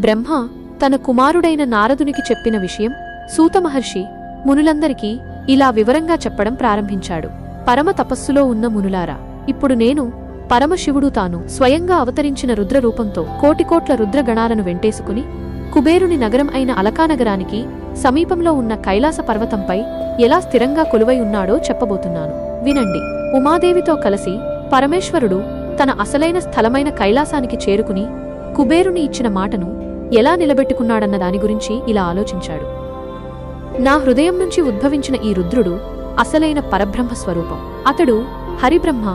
బ్రహ్మ తన కుమారుడైన నారదునికి చెప్పిన విషయం సూతమహర్షి మునులందరికీ ఇలా వివరంగా చెప్పడం ప్రారంభించాడు. పరమ తపస్సులో ఉన్న మునులారా, ఇప్పుడు నేను పరమశివుడు తాను స్వయంగా అవతరించిన రుద్రరూపంతో కోటికోట్ల రుద్రగణాలను వెంటేసుకుని కుబేరుని నగరం అయిన అలకానగరానికి సమీపంలో ఉన్న కైలాస పర్వతంపై ఎలా స్థిరంగా కొలువై ఉన్నాడో చెప్పబోతున్నాను, వినండి. ఉమాదేవితో కలిసి పరమేశ్వరుడు తన అసలైన స్థలమైన కైలాసానికి చేరుకుని కుబేరుని ఇచ్చిన మాటను ఎలా నిలబెట్టుకున్నాడన్న దాని గురించి ఇలా ఆలోచించాడు. నా హృదయం నుంచి ఉద్భవించిన ఈ రుద్రుడు అసలైన పరబ్రహ్మ స్వరూపం. అతడు హరిబ్రహ్మ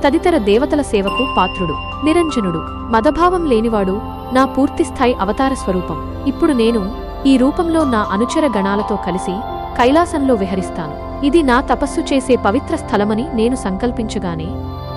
తదితర దేవతల సేవకు పాత్రుడు, నిరంజనుడు, మదభావం లేనివాడు, నా పూర్తిస్థాయి అవతార స్వరూపం. ఇప్పుడు నేను ఈ రూపంలో నా అనుచర గణాలతో కలిసి కైలాసంలో విహరిస్తాను. ఇది నా తపస్సు చేసే పవిత్ర స్థలమని నేను సంకల్పించగానే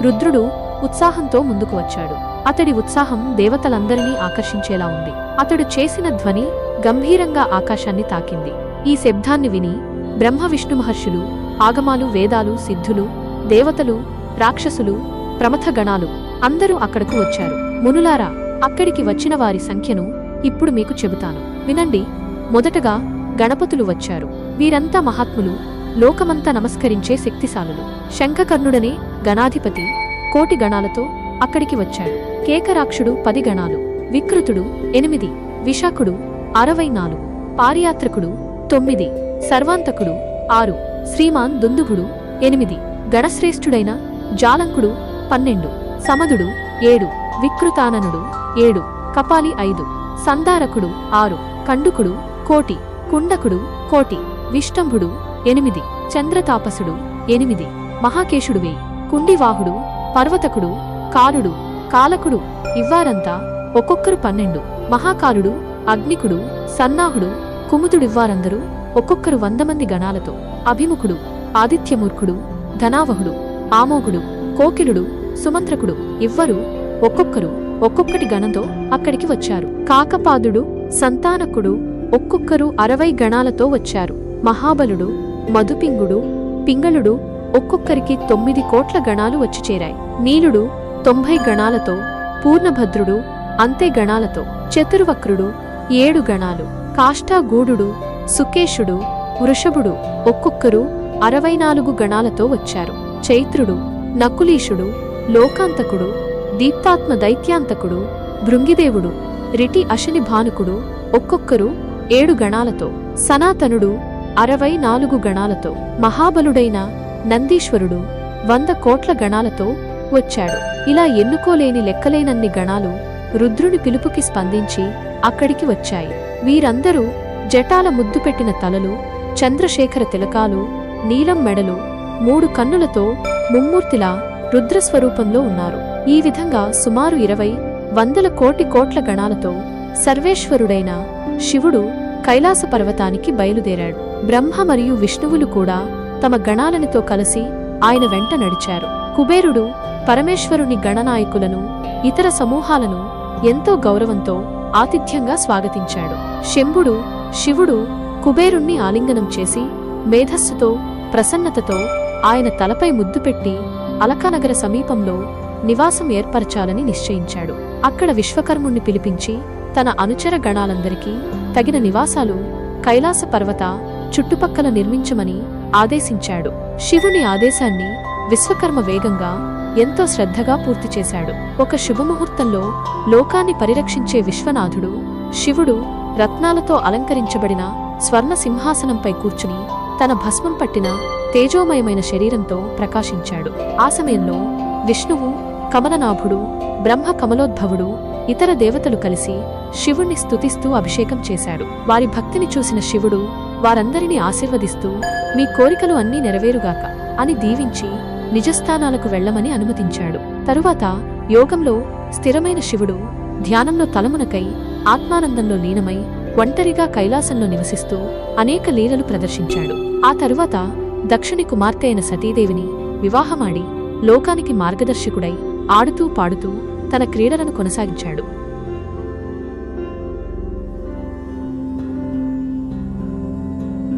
రుద్రుడు ఉత్సాహంతో ముందుకు వచ్చాడు. అతడి ఉత్సాహం దేవతలందరినీ ఆకర్షించేలా ఉంది. అతడు చేసిన ధ్వని గంభీరంగా ఆకాశాన్ని తాకింది. ఈ శబ్దాన్ని విని బ్రహ్మ విష్ణు మహర్షులు, ఆగమాలు, వేదాలు, సిద్ధులు, దేవతలు, రాక్షసులు, ప్రమథ గణాలు అందరూ అక్కడకు వచ్చారు. మునులారా, అక్కడికి వచ్చిన వారి సంఖ్యను ఇప్పుడు మీకు చెబుతాను, వినండి. మొదటగా గణపతులు వచ్చారు. వీరంతా మహాత్ములు, లోకమంతా నమస్కరించే శక్తిశాలులు. శంఖకర్ణుడనే గణాధిపతి కోటి గణాలతో అక్కడికి వచ్చాడు. కేకరాక్షుడు 10 గణాలు, వికృతుడు 8, విశాఖుడు 64, పారియాత్రకుడు 9, సర్వాంతకుడు 6, శ్రీమాన్ దుందుభుడు 8, గణశ్రేష్ఠుడైన జాలంకుడు 12, సమదుడు 7, వికృతాననుడు 7, కపాలి 5, సందారకుడు 6, కండుకుడు 1, కుండకుడు 1, విష్టంభుడు 8, చంద్రతాపసుడు 8, మహాకేశుడు 1000, కుండివాహుడు, పర్వతకుడు, కాలుడు, కాలకుడు ఇవ్వారంతా ఒక్కొక్కరు 12, మహాకాలుడు, అగ్నికుడు, సన్నాహుడు, కుముదుడివ్వారందరూ ఒక్కొక్కరు 100 మంది గణాలతో, అభిముఖుడు, ఆదిత్యమూర్ఖుడు, ధనావహుడు, ఆమోగుడు, కోకిలుడు, సుమంత్రకుడు ఇవ్వరు ఒక్కొక్కరు ఒక్కొక్కటి గణంతో అక్కడికి వచ్చారు. కాకపాదుడు, సంతానకుడు ఒక్కొక్కరు 60 గణాలతో వచ్చారు. మహాబలుడు, మధుపింగుడు, పింగళుడు ఒక్కొక్కరికి 9 కోట్ల గణాలు వచ్చి చేరాయి. నీలుడు 90 గణాలతో, పూర్ణభద్రుడు అంతే గణాలతో, చతుర్వక్రుడు 7 గణాలు, కాష్టాగూఢుడు, సుకేశుడు, వృషభుడు ఒక్కొక్కరు 64 గణాలతో వచ్చారు. చైత్రుడు, నకులీషుడు, లోకాంతకుడు, దీప్తాత్మ దైత్యాంతకుడు, భృంగిదేవుడు, రిటి అశని భానుకుడు ఒక్కొక్కరు 7 గణాలతో, సనాతనుడు 64 గణాలతో, మహాబలుడైన నందీశ్వరుడు 100 కోట్ల గణాలతో వచ్చాడు. ఇలా ఎన్నుకోలేని లెక్కలేనన్ని గణాలు రుద్రుని పిలుపుకి స్పందించి అక్కడికి వచ్చాయి. వీరందరూ జటాల ముద్దు పెట్టిన తలలు, చంద్రశేఖర తిలకాలు, నీలం మెడలు, 3 కన్నులతో ముమ్మూర్తిలా రుద్రస్వరూపంలో ఉన్నారు. ఈ విధంగా సుమారు 20 కోట్ల గణాలతో సర్వేశ్వరుడైన శివుడు కైలాస పర్వతానికి బయలుదేరాడు. బ్రహ్మ మరియు విష్ణువులు కూడా తమ గణాలనితో కలిసి ఆయన వెంట నడిచారు. కుబేరుడు పరమేశ్వరుని గణనాయకులను, ఇతర సమూహాలను ఎంతో గౌరవంతో ఆతిథ్యంగా స్వాగతించాడు. శంభుడు, శివుడు కుబేరుణ్ణి ఆలింగనం చేసి మేధస్సుతో, ప్రసన్నతతో ఆయన తలపై ముద్దు పెట్టి అలకానగర సమీపంలో నివాసం ఏర్పరచాలని నిశ్చయించాడు. అక్కడ విశ్వకర్ముణ్ణి పిలిపించి తన అనుచర గణాలందరికీ తగిన నివాసాలు కైలాస పర్వత చుట్టుపక్కల నిర్మించమని ఆదేశించాడు. శివుని ఆదేశాన్ని విశ్వకర్మ వేగంగా, ఎంతో శ్రద్ధగా పూర్తి చేశాడు. ఒక శుభముహూర్తంలో లోకాన్ని పరిరక్షించే విశ్వనాథుడు శివుడు రత్నాలతో అలంకరించబడిన స్వర్ణ సింహాసనంపై కూర్చుని తన భస్మం పట్టిన తేజోమయమైన శరీరంతో ప్రకాశించాడు. ఆ సమయంలో విష్ణువు, కమలనాభుడు, బ్రహ్మ కమలోద్భవుడు, ఇతర దేవతలు కలిసి శివుణ్ణి స్తుతిస్తూ అభిషేకం చేశాడు. వారి భక్తిని చూసిన శివుడు వారందరినీ ఆశీర్వదిస్తూ మీ కోరికలు అన్నీ నెరవేరుగాక అని దీవించి నిజస్థానాలకు వెళ్లమని అనుమతించాడు. తరువాత యోగంలో స్థిరమైన శివుడు ధ్యానంలో తలమునకై ఆత్మానందంలో లీనమై ఒంటరిగా కైలాసంలో నివసిస్తూ అనేక లీలలు ప్రదర్శించాడు. ఆ తరువాత దక్షుని కుమార్తె అయిన సతీదేవిని వివాహమాడి లోకానికి మార్గదర్శకుడై ఆడుతూ పాడుతూ తన క్రీడలను కొనసాగించాడు.